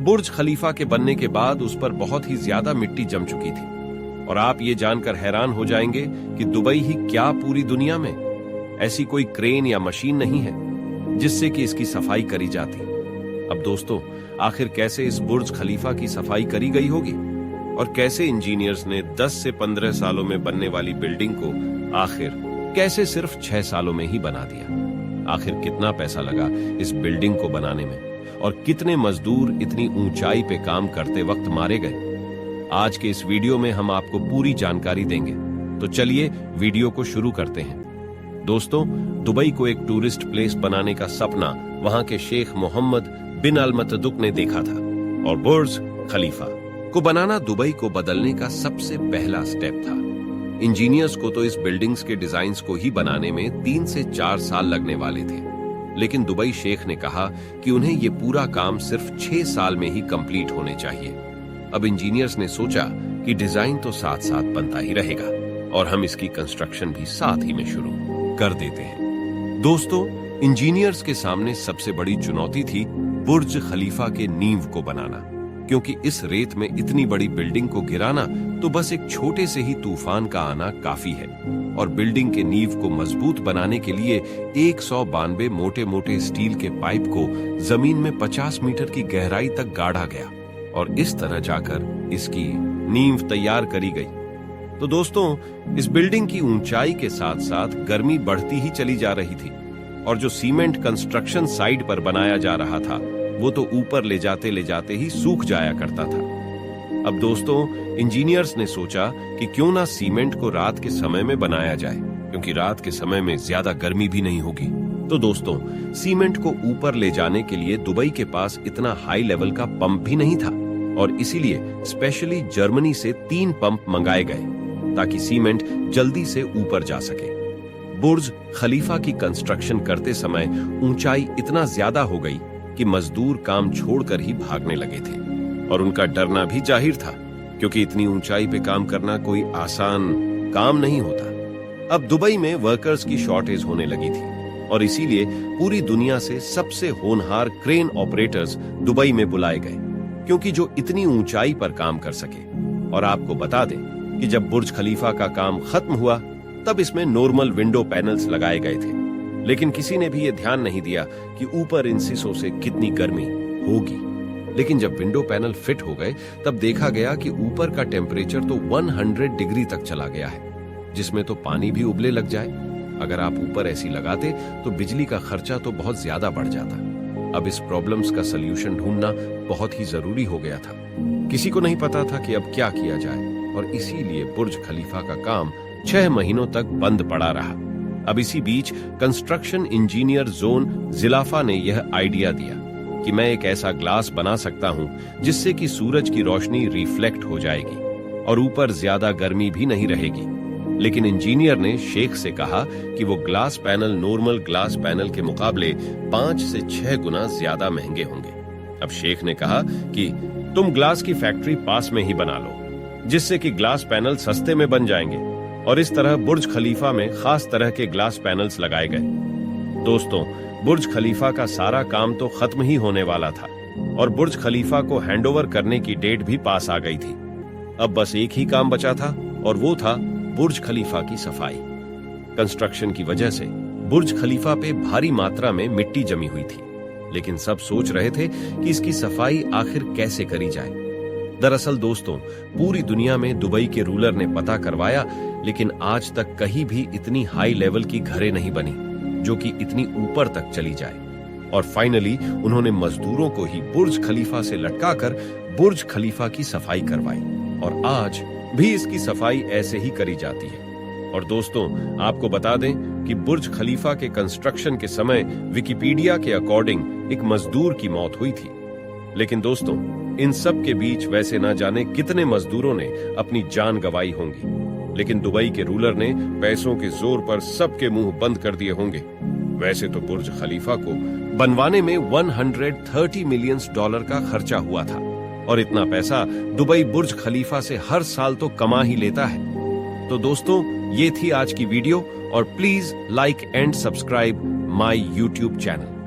बुर्ज खलीफा के बनने के बाद उस पर बहुत ही ज्यादा मिट्टी जम चुकी थी और आप ये जानकर हैरान हो जाएंगे कि दुबई ही क्या पूरी दुनिया में ऐसी कोई क्रेन या मशीन नहीं है जिससे कि इसकी सफाई करी जाती। अब दोस्तों, आखिर कैसे इस बुर्ज खलीफा की सफाई करी गई होगी और कैसे इंजीनियर्स ने 10 से 15 सालों में बनने वाली बिल्डिंग को आखिर कैसे सिर्फ 6 सालों में ही बना दिया। आखिर कितना पैसा लगा इस बिल्डिंग को बनाने में और कितने मजदूर इतनी ऊंचाई पे काम करते वक्त मारे गए। आज के इस वीडियो में हम आपको पूरी जानकारी देंगे, तो चलिए वीडियो को शुरू करते हैं। दोस्तों, दुबई को एक टूरिस्ट प्लेस बनाने का सपना वहां के शेख मोहम्मद बिन अल मतदुक ने देखा था और बुर्ज खलीफा को बनाना दुबई को बदलने का सबसे पहला स्टेप था। इंजीनियर्स को तो इस बिल्डिंग्स के डिजाइन्स को ही बनाने में 3 से 4 साल लगने वाले थे, लेकिन दुबई शेख ने कहा कि उन्हें यह पूरा काम सिर्फ 6 साल में ही कंप्लीट होने चाहिए। अब इंजीनियर्स ने सोचा कि डिजाइन तो साथ साथ बनता ही रहेगा और हम इसकी कंस्ट्रक्शन भी साथ ही में शुरू कर देते हैं। दोस्तों, इंजीनियर्स के सामने सबसे बड़ी चुनौती थी बुर्ज खलीफा के नींव को बनाना, क्योंकि इस रेत में इतनी बड़ी बिल्डिंग को गिराना तो बस एक छोटे से ही तूफान का आना काफी है और बिल्डिंग के नींव को मजबूत बनाने के लिए 192 मोटे मोटे स्टील के पाइप को जमीन में 50 मीटर की गहराई तक गाड़ा गया और इस तरह जाकर इसकी नींव तैयार करी गई। तो दोस्तों, इस बिल्डिंग की ऊंचाई के साथ साथ गर्मी बढ़ती ही चली जा रही थी और जो सीमेंट कंस्ट्रक्शन साइट पर बनाया जा रहा था वो तो ऊपर ले जाते ही सूख जाया करता था। अब दोस्तों, इंजीनियर्स ने सोचा कि क्यों ना सीमेंट को रात के समय में बनाया जाए, क्योंकि रात के समय में ज्यादा गर्मी भी नहीं होगी। तो दोस्तों, सीमेंट को ऊपर ले जाने के लिए दुबई के पास इतना हाई लेवल का पंप भी नहीं था और इसीलिए स्पेशली जर्मनी से 3 पंप मंगाए गए ताकि सीमेंट जल्दी से ऊपर जा सके। बुर्ज खलीफा की कंस्ट्रक्शन करते समय ऊंचाई इतना ज्यादा हो गई कि मजदूर काम छोड़कर ही भागने लगे थे और उनका डरना भी जाहिर था, क्योंकि इतनी ऊंचाई पे काम करना कोई आसान काम नहीं होता। अब दुबई में वर्कर्स की शॉर्टेज होने लगी थी और इसीलिए पूरी दुनिया से सबसे होनहार क्रेन ऑपरेटर्स दुबई में बुलाए गए, क्योंकि जो इतनी ऊंचाई पर काम कर सके। और आपको बता दें कि जब बुर्ज खलीफा का काम खत्म हुआ तब इसमें नॉर्मल विंडो पैनल्स लगाए गए थे, लेकिन किसी ने भी ये ध्यान नहीं दिया कि ऊपर इन शीशों से कितनी गर्मी होगी। लेकिन जब विंडो पैनल फिट हो गए तब देखा गया कि ऊपर का टेम्परेचर तो 100 डिग्री तक चला गया है, जिसमें तो पानी भी उबले लग जाए। अगर आप ऊपर ऐसी लगाते तो बिजली का खर्चा तो बहुत ज्यादा बढ़ जाता। अब इस प्रॉब्लम्स का सलूशन ढूंढना बहुत ही जरूरी हो गया था। किसी को नहीं पता था कि अब क्या किया जाए और इसीलिए बुर्ज खलीफा का काम 6 महीनों तक बंद पड़ा रहा। अब इसी बीच कंस्ट्रक्शन इंजीनियर जोन जिलाफा ने यह आइडिया दिया कि मैं एक ऐसा ग्लास बना सकता हूं जिससे कि सूरज की रोशनी रिफ्लेक्ट हो जाएगी और ऊपर ज्यादा गर्मी भी नहीं रहेगी। लेकिन इंजीनियर ने शेख से कहा कि वो glass panel normal glass panel के मुकाबले 5 से 6 गुना ज्यादा महंगे होंगे। अब शेख ने कहा कि तुम ग्लास की फैक्ट्री पास में ही बना लो, जिससे कि ग्लास पैनल सस्ते में बन जाएंगे और इस तरह बुर्ज खलीफा में खास तरह के ग्लास पैनल्स लगाए गए। दोस्तों, बुर्ज खलीफा का सारा काम तो खत्म ही होने वाला था और बुर्ज खलीफा को हैंडओवर करने की डेट भी पास आ गई थी। अब बस एक ही काम बचा था और वो था बुर्ज खलीफा की सफाई। कंस्ट्रक्शन की वजह से बुर्ज खलीफा पे भारी मात्रा में मिट्टी जमी हुई थी, लेकिन सब सोच रहे थे कि इसकी सफाई आखिर कैसे करी जाए। दरअसल दोस्तों, पूरी दुनिया में दुबई के रूलर ने पता करवाया, लेकिन आज तक कहीं भी इतनी हाई लेवल की घरें नहीं बनी जो कि इतनी ऊपर तक चली जाए। और फाइनली उन्होंने मजदूरों को ही बुर्ज खलीफा से लटकाकर बुर्ज खलीफा की सफाई करवाई और आज भी इसकी सफाई ऐसे ही करी जाती है। और दोस्तों, आपको बता दें कि बुर्ज खलीफा के कंस्ट्रक्शन के समय विकिपीडिया के अकॉर्डिंग एक मजदूर की मौत हुई थी। लेकिन दोस्तों, इन सब के बीच वैसे ना जाने कितने मजदूरों ने अपनी जान गंवाई होंगी, लेकिन दुबई के रूलर ने पैसों के जोर पर सबके मुंह बंद कर दिए होंगे। वैसे तो बुर्ज खलीफा को बनवाने में $130 मिलियन का खर्चा हुआ था और इतना पैसा दुबई बुर्ज खलीफा से हर साल तो कमा ही लेता है। तो दोस्तों, ये थी आज की वीडियो और please like and subscribe my YouTube channel.